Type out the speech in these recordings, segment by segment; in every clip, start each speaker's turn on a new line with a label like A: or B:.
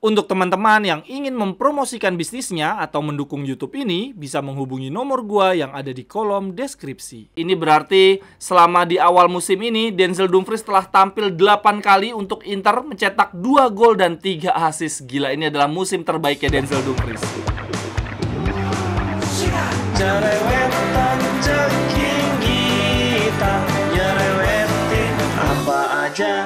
A: Untuk teman-teman yang ingin mempromosikan bisnisnya atau mendukung YouTube ini, bisa menghubungi nomor gua yang ada di kolom deskripsi. Ini berarti selama di awal musim ini, Denzel Dumfries telah tampil 8 kali untuk Inter, mencetak 2 gol dan 3 assist. Gila, ini adalah musim terbaiknya Denzel Dumfries.
B: Cerewetan ceking kita, nyerewetin apa aja.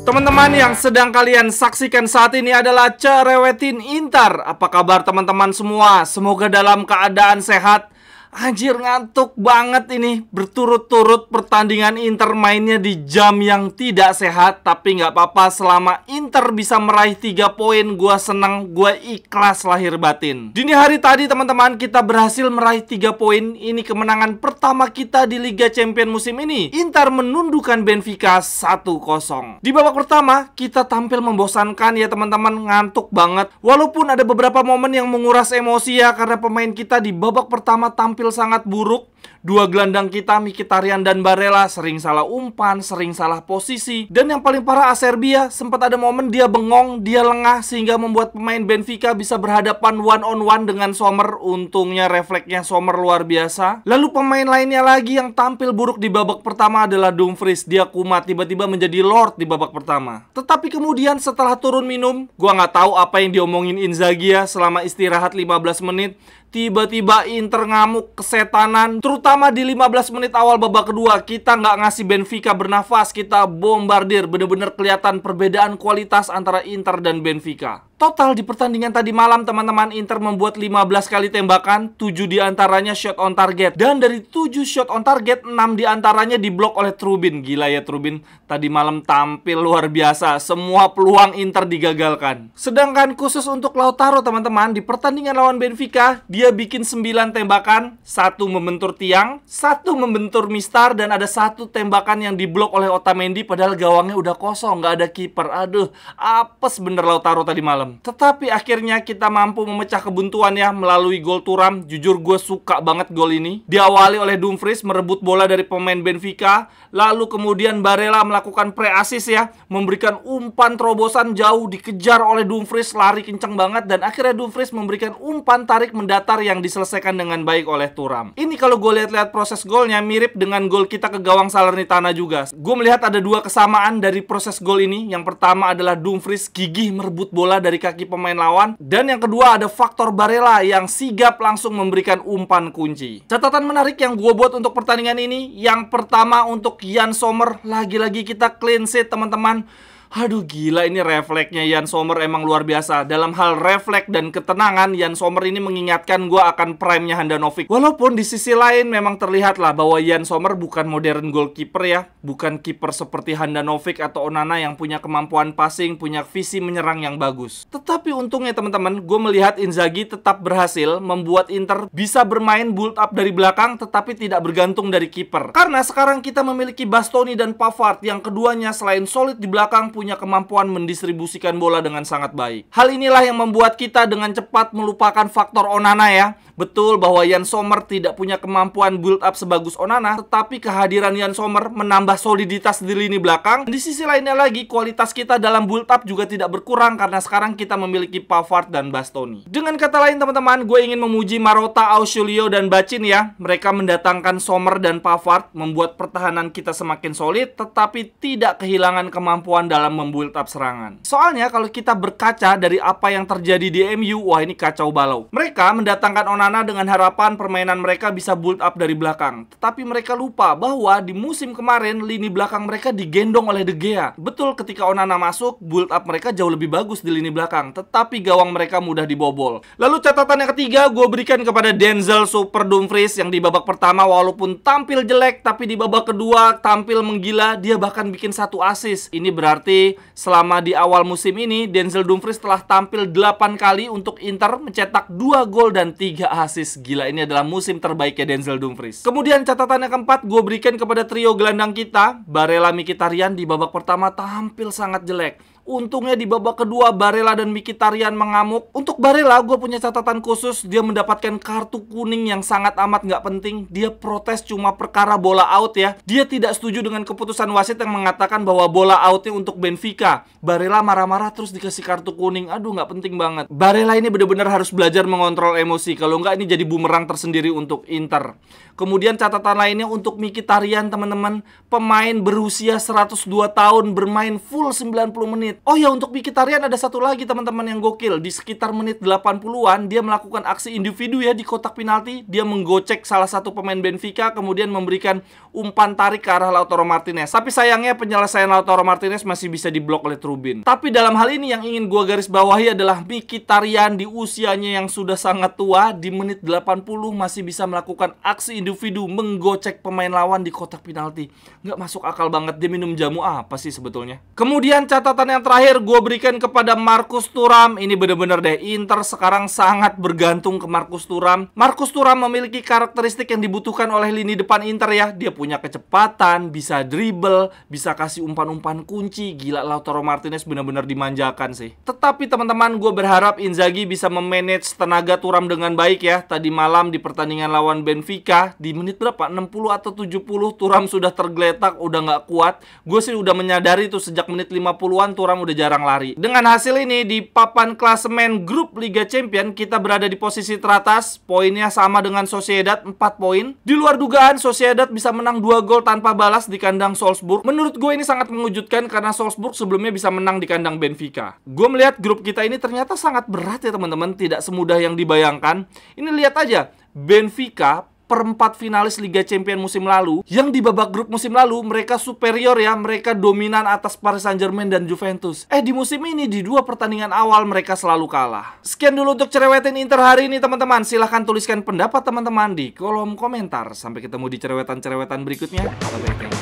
A: Teman-teman yang sedang kalian saksikan saat ini adalah Cerewetin Inter. Apa kabar teman-teman semua? Semoga dalam keadaan sehat. Anjir, ngantuk banget ini. Berturut-turut pertandingan Inter mainnya di jam yang tidak sehat. Tapi nggak apa-apa, selama Inter bisa meraih 3 poin, gue senang, gue ikhlas lahir batin. Dini hari tadi teman-teman, kita berhasil meraih 3 poin. Ini kemenangan pertama kita di Liga Champions musim ini. Inter menundukkan Benfica 1-0. Di babak pertama, kita tampil membosankan ya teman-teman, ngantuk banget. Walaupun ada beberapa momen yang menguras emosi ya, karena pemain kita di babak pertama tampil sangat buruk. Dua gelandang kita, Mkhitaryan dan Barella, sering salah umpan, sering salah posisi. Dan yang paling parah, Acerbi, sempat ada momen dia bengong, dia lengah, sehingga membuat pemain Benfica bisa berhadapan one on one dengan Sommer. Untungnya refleksnya Sommer luar biasa. Lalu pemain lainnya lagi yang tampil buruk di babak pertama adalah Dumfries. Dia kumat, tiba-tiba menjadi Lord di babak pertama. Tetapi kemudian setelah turun minum, gua nggak tahu apa yang diomongin Inzaghi selama istirahat 15 menit. Tiba-tiba Inter ngamuk kesetanan. Terutama di 15 menit awal babak kedua, kita nggak ngasih Benfica bernafas. Kita bombardir. Bener-bener kelihatan perbedaan kualitas antara Inter dan Benfica. Total di pertandingan tadi malam teman-teman, Inter membuat 15 kali tembakan, 7 diantaranya shot on target. Dan dari 7 shot on target, 6 diantaranya diblok oleh Trubin. Gila ya Trubin, tadi malam tampil luar biasa. Semua peluang Inter digagalkan. Sedangkan khusus untuk Lautaro teman-teman, di pertandingan lawan Benfica, dia bikin 9 tembakan, 1 membentur tiang, 1 membentur mistar, dan ada 1 tembakan yang diblok oleh Otamendi padahal gawangnya udah kosong, nggak ada kiper. Aduh, apes bener Lautaro tadi malam. Tetapi akhirnya kita mampu memecah kebuntuannya melalui gol Thuram. Jujur gue suka banget gol ini. Diawali oleh Dumfries merebut bola dari pemain Benfica. Lalu kemudian Barella melakukan pre-assist ya, memberikan umpan terobosan jauh, dikejar oleh Dumfries, lari kenceng banget. Dan akhirnya Dumfries memberikan umpan tarik mendatar yang diselesaikan dengan baik oleh Thuram. Ini kalau gue lihat-lihat proses golnya mirip dengan gol kita ke gawang Salernitana juga. Gue melihat ada 2 kesamaan dari proses gol ini. Yang pertama adalah Dumfries gigih merebut bola dari kaki pemain lawan, dan yang kedua ada faktor Barella yang sigap langsung memberikan umpan kunci. Catatan menarik yang gue buat untuk pertandingan ini, yang pertama untuk Yann Sommer, lagi-lagi kita clean sheet teman-teman. Aduh gila, ini refleksnya Yann Sommer emang luar biasa. Dalam hal refleks dan ketenangan, Yann Sommer ini mengingatkan gue akan prime-nya Handanovic. Walaupun di sisi lain memang terlihat lah bahwa Yann Sommer bukan modern goalkeeper ya. Bukan kiper seperti Handanovic atau Onana yang punya kemampuan passing, punya visi menyerang yang bagus. Tetapi untungnya teman-teman, gue melihat Inzaghi tetap berhasil membuat Inter bisa bermain build up dari belakang tetapi tidak bergantung dari kiper. Karena sekarang kita memiliki Bastoni dan Pavard yang keduanya selain solid di belakang punya kemampuan mendistribusikan bola dengan sangat baik. Hal inilah yang membuat kita dengan cepat melupakan faktor Onana ya. Betul bahwa Yann Sommer tidak punya kemampuan build up sebagus Onana, tetapi kehadiran Yann Sommer menambah soliditas di lini belakang. Di sisi lainnya lagi, kualitas kita dalam build up juga tidak berkurang karena sekarang kita memiliki Pavard dan Bastoni. Dengan kata lain teman-teman, gue ingin memuji Marotta, Auxilio, dan Bacin ya. Mereka mendatangkan Sommer dan Pavard, membuat pertahanan kita semakin solid, tetapi tidak kehilangan kemampuan dalam membuild up serangan. Soalnya kalau kita berkaca dari apa yang terjadi di MU, wah ini kacau balau. Mereka mendatangkan Onana dengan harapan permainan mereka bisa build up dari belakang. Tetapi mereka lupa bahwa di musim kemarin lini belakang mereka digendong oleh De Gea. Betul, ketika Onana masuk, build up mereka jauh lebih bagus di lini belakang. Tetapi gawang mereka mudah dibobol. Lalu catatan yang ketiga gue berikan kepada Denzel Super Dumfries yang di babak pertama walaupun tampil jelek, tapi di babak kedua tampil menggila. Dia bahkan bikin 1 assist. Ini berarti selama di awal musim ini Denzel Dumfries telah tampil 8 kali untuk Inter, mencetak 2 gol dan 3 assist. Gila, ini adalah musim terbaiknya Denzel Dumfries. Kemudian catatan yang keempat gue berikan kepada trio gelandang kita. Barella, Mkhitaryan di babak pertama tampil sangat jelek. Untungnya di babak kedua Barella dan Mkhitaryan mengamuk. Untuk Barella gue punya catatan khusus. Dia mendapatkan kartu kuning yang sangat amat nggak penting. Dia protes cuma perkara bola out ya. Dia tidak setuju dengan keputusan wasit yang mengatakan bahwa bola outnya untuk Benfica. Barella marah-marah terus dikasih kartu kuning. Aduh, nggak penting banget. Barella ini benar-benar harus belajar mengontrol emosi. Kalau nggak, ini jadi bumerang tersendiri untuk Inter. Kemudian catatan lainnya untuk Mkhitaryan, teman-teman. Pemain berusia 102 tahun bermain full 90 menit. Oh ya, untuk Mkhitaryan ada satu lagi teman-teman yang gokil. Di sekitar menit 80-an dia melakukan aksi individu ya di kotak penalti. Dia menggocek salah satu pemain Benfica, kemudian memberikan umpan tarik ke arah Lautaro Martinez. Tapi sayangnya penyelesaian Lautaro Martinez masih bisa diblok oleh Trubin. Tapi dalam hal ini yang ingin gua garis bawahi adalah Mkhitaryan di usianya yang sudah sangat tua, di menit 80 masih bisa melakukan aksi individu menggocek pemain lawan di kotak penalti. Nggak masuk akal banget, dia minum jamu apa sih sebetulnya? Kemudian catatan yang terakhir gue berikan kepada Marcus Thuram. Ini bener-bener deh, Inter sekarang sangat bergantung ke Marcus Thuram. Marcus Thuram memiliki karakteristik yang dibutuhkan oleh lini depan Inter ya. Dia punya kecepatan, bisa dribble, bisa kasih umpan-umpan kunci. Gila, Lautaro Martinez benar-benar dimanjakan sih. Tetapi teman-teman, gue berharap Inzaghi bisa memanage tenaga Thuram dengan baik ya. Tadi malam di pertandingan lawan Benfica, di menit berapa? 60 atau 70 Thuram sudah tergeletak, udah nggak kuat. Gue sih udah menyadari tuh sejak menit 50-an Thuram udah jarang lari. Dengan hasil ini di papan klasemen grup Liga Champions kita berada di posisi teratas. Poinnya sama dengan Sociedad 4 poin. Di luar dugaan Sociedad bisa menang 2 gol tanpa balas di kandang Salzburg. Menurut gue ini sangat mengejutkan karena Salzburg sebelumnya bisa menang di kandang Benfica. Gue melihat grup kita ini ternyata sangat berat ya teman-teman, tidak semudah yang dibayangkan. Ini lihat aja, Benfica perempat finalis Liga Champions musim lalu, yang di babak grup musim lalu mereka superior ya, mereka dominan atas Paris Saint-Germain dan Juventus. Di musim ini di 2 pertandingan awal mereka selalu kalah. Sekian dulu untuk cerewetin Inter hari ini teman-teman. Silahkan tuliskan pendapat teman-teman di kolom komentar. Sampai ketemu di cerewetan-cerewetan berikutnya. Bye-bye.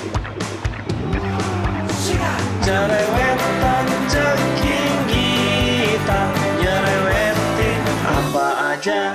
B: Cerewetan ceking kita, nyerewetin apa aja.